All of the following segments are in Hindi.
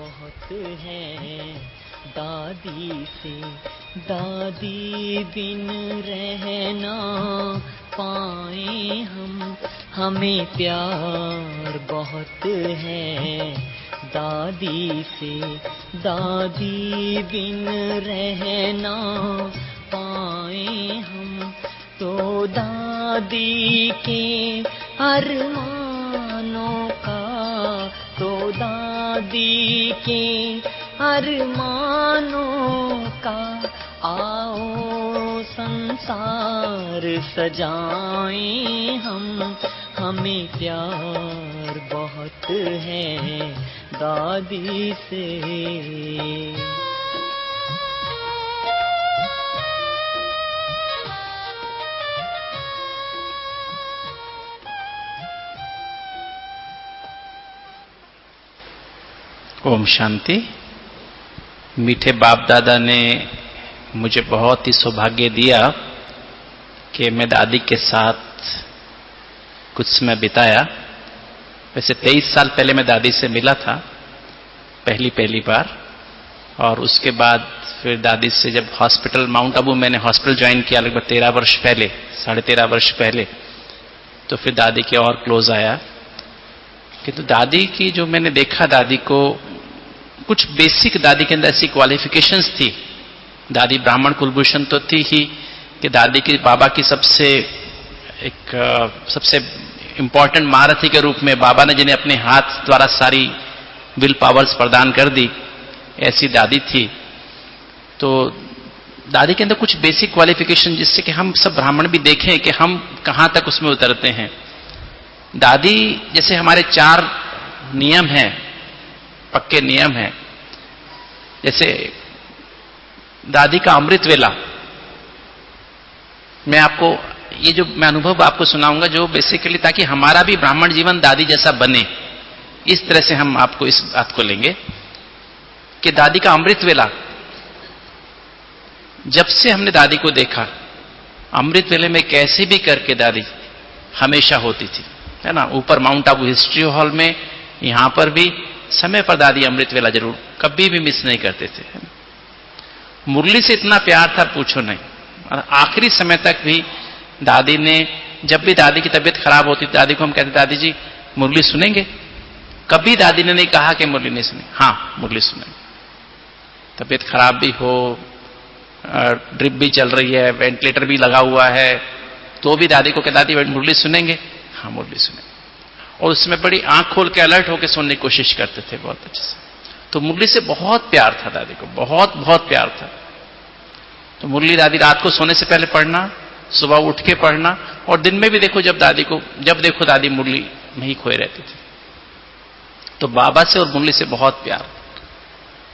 बहुत है दादी से, दादी बिन रहना पाए हम, हमें प्यार बहुत है दादी से, दादी बिन रहना पाए हम, तो दादी के अरमानों का, तो दादी के अरमानों का आओ संसार सजाएं हम, हमें प्यार बहुत है दादी से। ओम शांति। मीठे बाप दादा ने मुझे बहुत ही सौभाग्य दिया कि मैं दादी के साथ कुछ समय बिताया। वैसे 23 साल पहले मैं दादी से मिला था पहली बार, और उसके बाद फिर दादी से जब हॉस्पिटल माउंट आबू मैंने हॉस्पिटल ज्वाइन किया लगभग 13 वर्ष पहले, 13.5 वर्ष पहले, तो फिर दादी के और क्लोज आया। किंतु दादी की जो मैंने देखा, दादी को कुछ बेसिक दादी के अंदर ऐसी क्वालिफिकेशंस थी। दादी ब्राह्मण कुलभूषण तो थी ही, कि दादी की बाबा की सबसे इंपॉर्टेंट महारथी के रूप में बाबा ने जिन्हें अपने हाथ द्वारा सारी विल पावर्स प्रदान कर दी, ऐसी दादी थी। तो दादी के अंदर कुछ बेसिक क्वालिफिकेशन जिससे कि हम सब ब्राह्मण भी देखें कि हम कहां तक उसमें उतरते हैं। दादी जैसे हमारे 4 नियम हैं, पक्के नियम हैं। जैसे दादी का अमृत वेला, मैं आपको ये जो मैं अनुभव आपको सुनाऊंगा, जो बेसिकली ताकि हमारा भी ब्राह्मण जीवन दादी जैसा बने, इस तरह से हम आपको इस बात को लेंगे कि दादी का अमृत वेला, जब से हमने दादी को देखा, अमृत वेले में कैसे भी करके दादी हमेशा होती थी, है ना। ऊपर माउंट आबू हिस्ट्री हॉल में, यहां पर भी समय पर दादी अमृत वेला जरूर, कभी भी मिस नहीं करते थे, है ना। मुरली से इतना प्यार था पूछो नहीं। और आखिरी समय तक भी दादी ने, जब भी दादी की तबीयत खराब होती, दादी को हम कहते दादी जी मुरली सुनेंगे, कभी दादी ने नहीं कहा कि मुरली नहीं सुने, हाँ मुरली सुनेंगे। तबीयत खराब भी हो, ड्रिप भी चल रही है, वेंटिलेटर भी लगा हुआ है, तो भी दादी को कहता दादी मुरली सुनेंगे, हाँ मुरली सुनेंगे। और उसमें बड़ी आंख खोल के अलर्ट होकर सुनने की कोशिश करते थे बहुत अच्छे से। तो मुरली से बहुत प्यार था दादी को, बहुत बहुत प्यार था। तो मुरली दादी रात को सोने से पहले पढ़ना, सुबह उठ के पढ़ना, और दिन में भी देखो, जब देखो दादी मुरली में ही खोए रहती थी। तो बाबा से और मुरली से बहुत प्यार।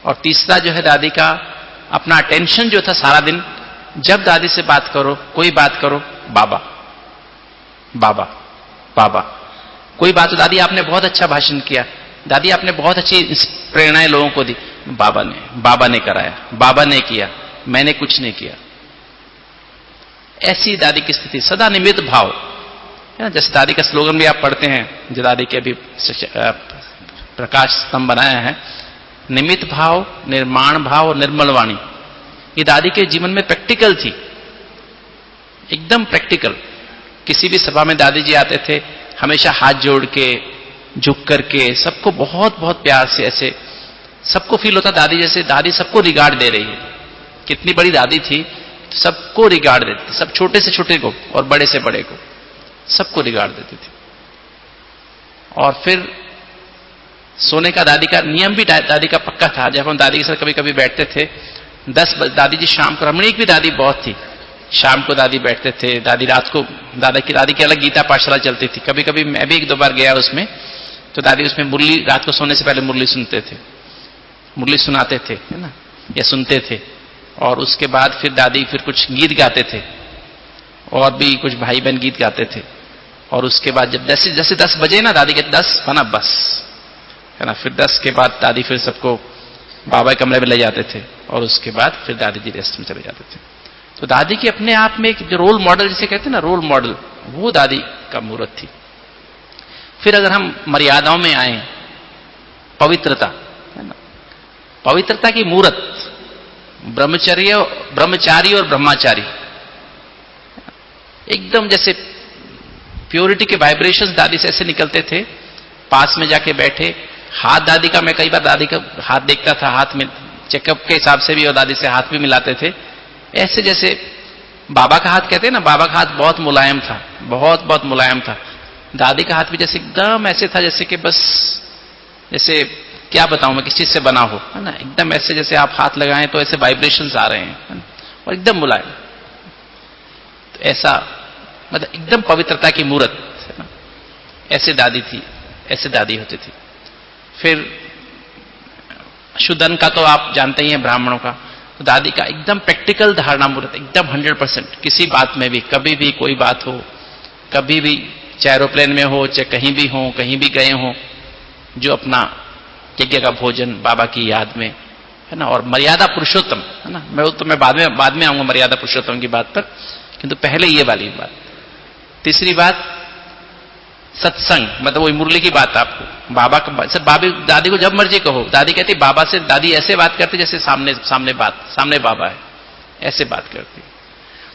और तीसरा जो है दादी का अपना अटेंशन जो था सारा दिन, जब दादी से बात करो, कोई बात करो, बाबा बाबा बाबा। कोई बात हो, दादी आपने बहुत अच्छा भाषण किया, दादी आपने बहुत अच्छी प्रेरणाएं लोगों को दी, बाबा ने कराया, बाबा ने किया, मैंने कुछ नहीं किया। ऐसी दादी की स्थिति, सदा निमित्त भाव, है ना। जैसे दादी का स्लोगन भी आप पढ़ते हैं, जो दादी के अभी प्रकाश स्तंभ बनाया है, निमित्त भाव, निर्माण भाव और निर्मल वाणी। ये दादी के जीवन में प्रैक्टिकल थी, एकदम प्रैक्टिकल। किसी भी सभा में दादी जी आते थे, हमेशा हाथ जोड़ के, झुक करके, सबको बहुत बहुत प्यार से, ऐसे सबको फील होता दादी जैसे दादी सबको रिगार्ड दे रही है। कितनी बड़ी दादी थी, सबको रिगार्ड देती थी, सब छोटे से छोटे को और बड़े से बड़े को, सबको रिगार्ड देती थी। और फिर सोने का दादी का नियम भी दादी का पक्का था। जब हम दादी के साथ कभी कभी बैठते थे, 10 बजे दादी जी शाम को, रमणीक भी दादी बहुत थी, शाम को दादी बैठते थे। दादी रात को, दादी की अलग गीता पाठशाला चलती थी, कभी कभी मैं भी 1-2 बार गया उसमें। तो दादी उसमें मुरली, रात को सोने से पहले मुरली सुनते थे, मुरली सुनाते थे, है ना, या सुनते थे। और उसके बाद फिर दादी फिर कुछ गीत गाते थे, और भी कुछ भाई बहन गीत गाते थे। और उसके बाद जब जैसे 10 बजे ना, दादी कहते 10 बना बस, है ना। फिर 10 के बाद दादी फिर सबको बाबा के कमरे में ले जाते थे, और उसके बाद फिर दादी जी रेस्ट में चले जाते थे। तो दादी की अपने आप में एक जो रोल मॉडल जिसे कहते हैं ना, रोल मॉडल, वो दादी का मूर्त थी। फिर अगर हम मर्यादाओं में आए, पवित्रता, है ना, पवित्रता की मूर्त, ब्रह्मचारी और ब्रह्मचारी, एकदम जैसे प्योरिटी के वाइब्रेशंस दादी से ऐसे निकलते थे। पास में जाके बैठे, हाथ दादी का, मैं कई बार दादी का हाथ देखता था, हाथ में चेकअप के हिसाब से भी और दादी से हाथ भी मिलाते थे, ऐसे जैसे बाबा का हाथ कहते हैं ना, बाबा का हाथ बहुत मुलायम था, बहुत बहुत मुलायम था। दादी का हाथ भी जैसे एकदम ऐसे था जैसे कि बस, जैसे क्या बताऊं मैं, किस चीज से बना हो, है ना, एकदम ऐसे जैसे आप हाथ लगाएं तो ऐसे वाइब्रेशंस आ रहे हैं, है ना? और एकदम मुलायम, तो ऐसा मतलब एकदम पवित्रता की मूर्त, है ना, ऐसे दादी थी, ऐसे दादी होती थी। फिर शुद्ध अन्न का तो आप जानते ही हैं ब्राह्मणों का, तो दादी का एकदम प्रैक्टिकल धारणा मूर्त, एकदम 100%, किसी बात में भी, कभी भी कोई बात हो, कभी भी, चाहे एरोप्लेन में हो, चाहे कहीं भी हो, कहीं भी गए हो, जो अपना यज्ञ का भोजन बाबा की याद में, है ना, और मर्यादा पुरुषोत्तम, है ना, मैं बाद में आऊंगा मर्यादा पुरुषोत्तम की बात पर, किंतु पहले ये वाली बात। तीसरी बात सत्संग, मतलब वही मुरली की बात, आपको बाबा का, दादी को जब मर्जी कहो, दादी कहती बाबा से, दादी ऐसे बात करती जैसे सामने बाबा है, ऐसे बात करती।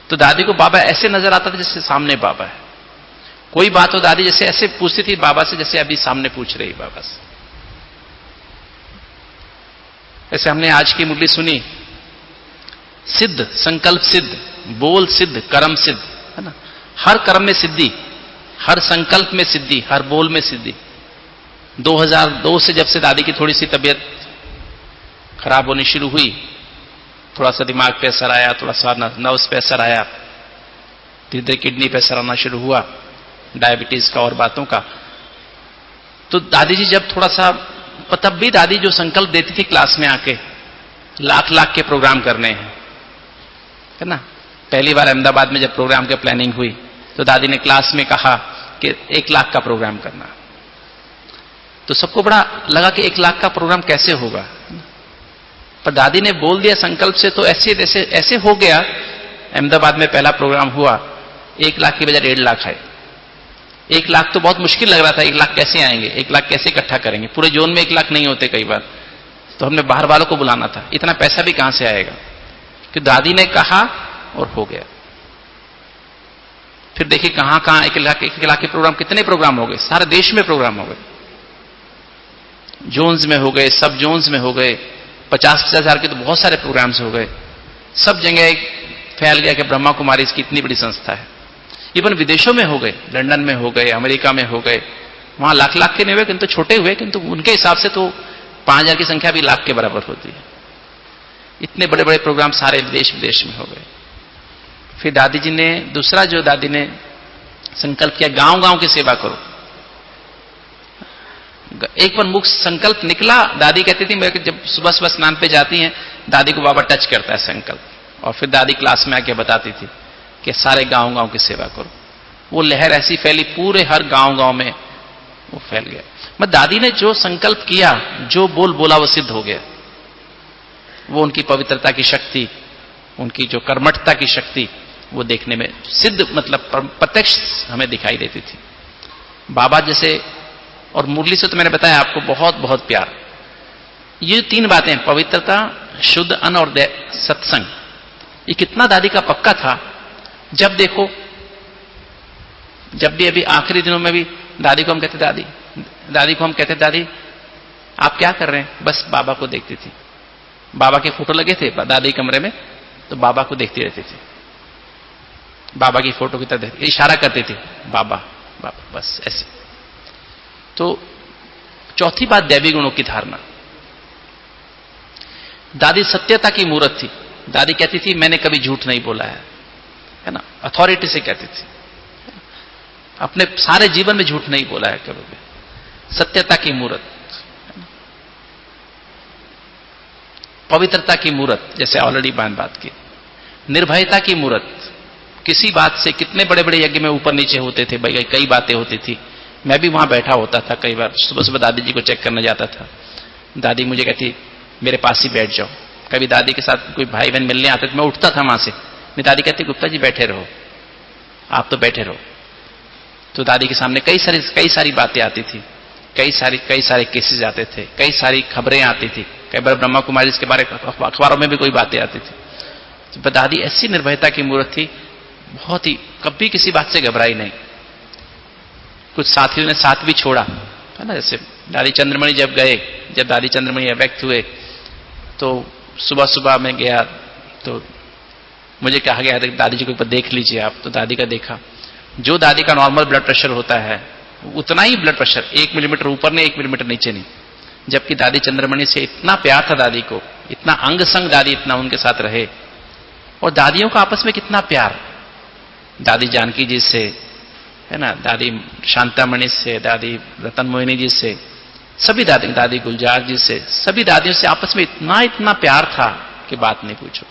तो दादी को बाबा ऐसे नजर आता था जैसे सामने बाबा है। कोई बात हो दादी जैसे ऐसे पूछती थी बाबा से जैसे अभी सामने पूछ रही बाबा से। ऐसे हमने आज की मुरली सुनी, सिद्ध, संकल्प सिद्ध, बोल सिद्ध, कर्म सिद्ध, है ना, हर कर्म में सिद्धि, हर संकल्प में सिद्धि, हर बोल में सिद्धि। 2002 से जब से दादी की थोड़ी सी तबीयत खराब होनी शुरू हुई, थोड़ा सा दिमाग पे असर आया, थोड़ा सा नर्व्स पे असर आया, धीरे धीरे किडनी पे असर आना शुरू हुआ, डायबिटीज का और बातों का, तो दादी जी जब थोड़ा सा, तब भी दादी जो संकल्प देती थी क्लास में आके, लाख के प्रोग्राम करने हैं, है ना। पहली बार अहमदाबाद में जब प्रोग्राम की प्लानिंग हुई तो दादी ने क्लास में कहा कि 1 लाख का प्रोग्राम करना। तो सबको बड़ा लगा कि 1 लाख का प्रोग्राम कैसे होगा, पर दादी ने बोल दिया संकल्प से, तो ऐसे हो गया। अहमदाबाद में पहला प्रोग्राम हुआ, 1 लाख की बजाय 1.5 लाख आए। 1 लाख तो बहुत मुश्किल लग रहा था, 1 लाख कैसे आएंगे, 1 लाख कैसे इकट्ठा करेंगे, पूरे जोन में 1 लाख नहीं होते कई बार, तो हमने बाहर वालों को बुलाना था, इतना पैसा भी कहां से आएगा, कि दादी ने कहा और हो गया। फिर देखिए कहां 1 लाख के प्रोग्राम, कितने प्रोग्राम हो गए, सारे देश में प्रोग्राम हो गए, जोन्स में हो गए, सब जोन्स में हो गए, 50-50 हजार के तो बहुत सारे प्रोग्राम्स हो गए, सब जगह फैल गया कि ब्रह्मा कुमारी इसकी इतनी बड़ी संस्था है। इवन विदेशों में हो गए, लंदन में हो गए, अमेरिका में हो गए, वहां लाख के नहीं हुए, किंतु छोटे हुए, किंतु उनके हिसाब से तो 5000 की संख्या भी लाख के बराबर होती है। इतने बड़े बड़े प्रोग्राम सारे देश विदेश में हो गए। फिर दादी जी ने दूसरा जो दादी ने संकल्प किया, गांव गांव की सेवा करो। एक बार मुख संकल्प निकला, दादी कहती थी, मैं जब सुबह सुबह स्नान पे जाती हैं, दादी को बाबा टच करता है संकल्प, और फिर दादी क्लास में आके बताती थी कि सारे गांव गांव की सेवा करो। वो लहर ऐसी फैली, पूरे हर गांव गांव में वो फैल गया। मतलब दादी ने जो संकल्प किया, जो बोला वो सिद्ध हो गया। वो उनकी पवित्रता की शक्ति, उनकी जो कर्मठता की शक्ति, वो देखने में सिद्ध, मतलब प्रत्यक्ष हमें दिखाई देती थी। बाबा जैसे, और मुरली से तो मैंने बताया आपको बहुत बहुत प्यार। ये 3 बातें, पवित्रता, शुद्ध अन्न और सत्संग, ये कितना दादी का पक्का था। जब देखो, जब भी अभी आखिरी दिनों में भी दादी को हम कहते, दादी आप क्या कर रहे हैं, बस बाबा को देखती थी। बाबा के फोटो लगे थे दादी कमरे में, तो बाबा को देखती रहती थी, बाबा की फोटो की तरफ इशारा करती थी, बाबा बाबा, बस ऐसे। तो चौथी बात, दैवी गुणों की धारणा। दादी सत्यता की मूर्त थी। दादी कहती थी मैंने कभी झूठ नहीं बोला है ना, अथॉरिटी से कहती थी, अपने सारे जीवन में झूठ नहीं बोला है कभी भी। सत्यता की मूर्त, पवित्रता की मूर्त, जैसे ऑलरेडी बात की। निर्भयता की मूर्त, किसी बात से, कितने बड़े बड़े यज्ञ में ऊपर नीचे होते थे भाई, कई बातें होती थी, मैं भी वहां बैठा होता था। कई बार सुबह सुबह दादी जी को चेक करने जाता था, दादी मुझे कहती मेरे पास ही बैठ जाओ। कभी दादी के साथ कोई भाई बहन मिलने आते थे, मैं उठता था वहां से, मेरी दादी कहती गुप्ता जी बैठे रहो, आप तो बैठे रहो। तो दादी के सामने कई सारी बातें आती थी, कई सारे केसेस आते थे, कई सारी खबरें आती थी, कई बार ब्रह्मा कुमारी के बारे में अखबारों में भी कोई बातें आती थी। तो दादी ऐसी निर्भयता की मूर्त थी, बहुत ही, कभी किसी बात से घबराई नहीं। कुछ साथियों ने साथ भी छोड़ा है ना, जैसे दादी चंद्रमणि जब दादी चंद्रमणि व्यक्त हुए तो सुबह सुबह मैं गया तो मुझे कहा गया था कि दादी जी को एक बार देख लीजिए आप। तो दादी का देखा, जो दादी का नॉर्मल ब्लड प्रेशर होता है उतना ही ब्लड प्रेशर, 1 मिलीमीटर ऊपर नहीं 1 मिलीमीटर नीचे नहीं। जबकि दादी चंद्रमणि से इतना प्यार था दादी को, इतना अंग संग दादी इतना उनके साथ रहे। और दादियों का आपस में कितना प्यार, दादी जानकी जी से है ना, दादी शांतामणि से, दादी रतन मोहिनी जी से, सभी दादी गुलजार जी से, सभी दादियों से आपस में इतना प्यार था कि बात नहीं पूछो।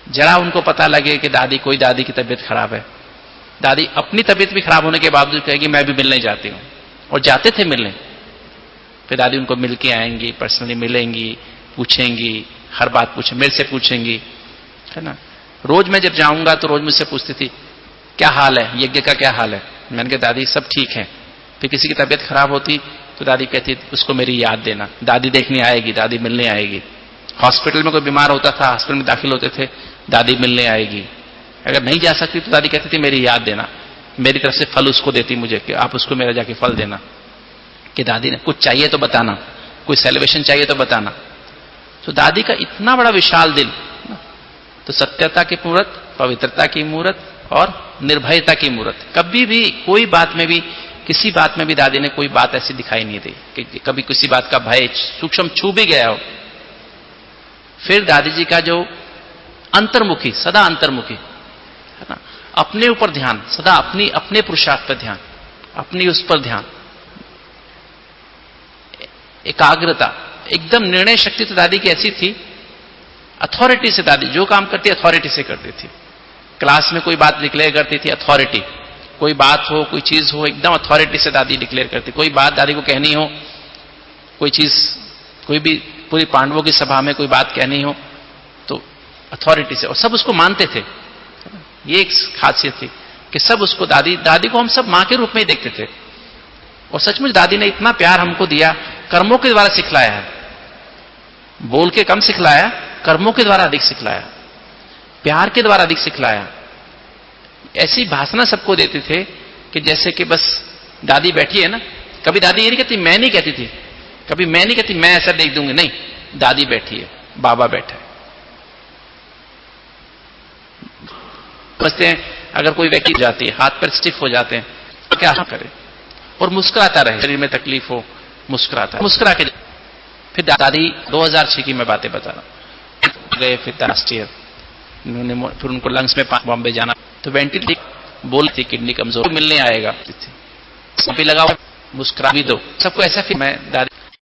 जरा उनको पता लगे कि कोई दादी की तबीयत खराब है, दादी अपनी तबीयत भी खराब होने के बावजूद कहेगी मैं भी मिलने जाती हूं, और जाते थे मिलने। फिर दादी उनको मिल के आएंगी, पर्सनली मिलेंगी, पूछेंगी, हर बात मेरे से पूछेंगी, है ना। रोज मैं जब जाऊंगा तो रोज मुझसे पूछती थी क्या हाल है, यज्ञ का क्या हाल है। मैंने कहा दादी सब ठीक है। फिर किसी की तबीयत खराब होती तो दादी कहती उसको मेरी याद देना, दादी देखने आएगी, दादी मिलने आएगी। हॉस्पिटल में कोई बीमार होता था, हॉस्पिटल में दाखिल होते थे, दादी मिलने आएगी। अगर नहीं जा सकती तो दादी कहती थी मेरी याद देना, मेरी तरफ से फल उसको देती मुझे कि आप उसको मेरा जाके फल देना। कि दादी ने कुछ चाहिए तो बताना, कोई सेलिब्रेशन चाहिए तो बताना। तो दादी का इतना बड़ा विशाल दिल, तो सत्यता की मूर्त, पवित्रता की मूर्त और निर्भयता की मूर्त। कभी भी कोई बात में भी, किसी बात में भी दादी ने कोई बात ऐसी दिखाई नहीं दी कि कभी किसी बात का भय सूक्ष्म छू भी गया हो। फिर दादी जी का जो अंतर्मुखी, सदा अंतर्मुखी है ना, अपने ऊपर ध्यान, सदा अपने पुरुषार्थ पर ध्यान, अपनी उस पर ध्यान, एकाग्रता, एकदम निर्णय शक्ति तो दादी की ऐसी थी। अथॉरिटी से दादी जो काम करती अथॉरिटी से करती थी। क्लास में कोई बात डिक्लेयर करती थी, अथॉरिटी, कोई बात हो, कोई चीज हो, एकदम अथॉरिटी से दादी डिक्लेयर करती। कोई बात दादी को कहनी हो, कोई चीज, कोई भी पूरी पांडवों की सभा में कोई बात कहनी हो तो अथॉरिटी से, और सब उसको मानते थे। ये एक खासियत थी कि सब उसको, दादी को हम सब मां के रूप में ही देखते थे। और सचमुच दादी ने इतना प्यार हमको दिया, कर्मों के द्वारा सिखलाया है। बोल के कम सिखलाया, कर्मों के द्वारा अधिक सिखलाया, प्यार के द्वारा अधिक सिखलाया। ऐसी भाषणा सबको देते थे कि जैसे कि बस दादी बैठी है ना। कभी दादी ये नहीं कहती, मैं नहीं कहती थी, कभी मैं नहीं कहती मैं ऐसा देख दूंगी, नहीं, दादी बैठी है, बाबा बैठा है। समझते हैं अगर कोई व्यक्ति जाती है, हाथ पैर स्टिफ हो जाते हैं तो क्या करे, और मुस्कुराता रहे, शरीर में तकलीफ हो मुस्कुराता, मुस्कुरा के। फिर दादी 2006 की मैं बातें बता रहा हूं, गए फिर लास्ट ईयर, फिर उनको लंग्स में बॉम्बे जाना, तो वेंटिलेटर बोल थी, किडनी कमजोर, मिलने आएगा, लगा मुस्कुरा भी दो सबको। ऐसा फिर मैं दादी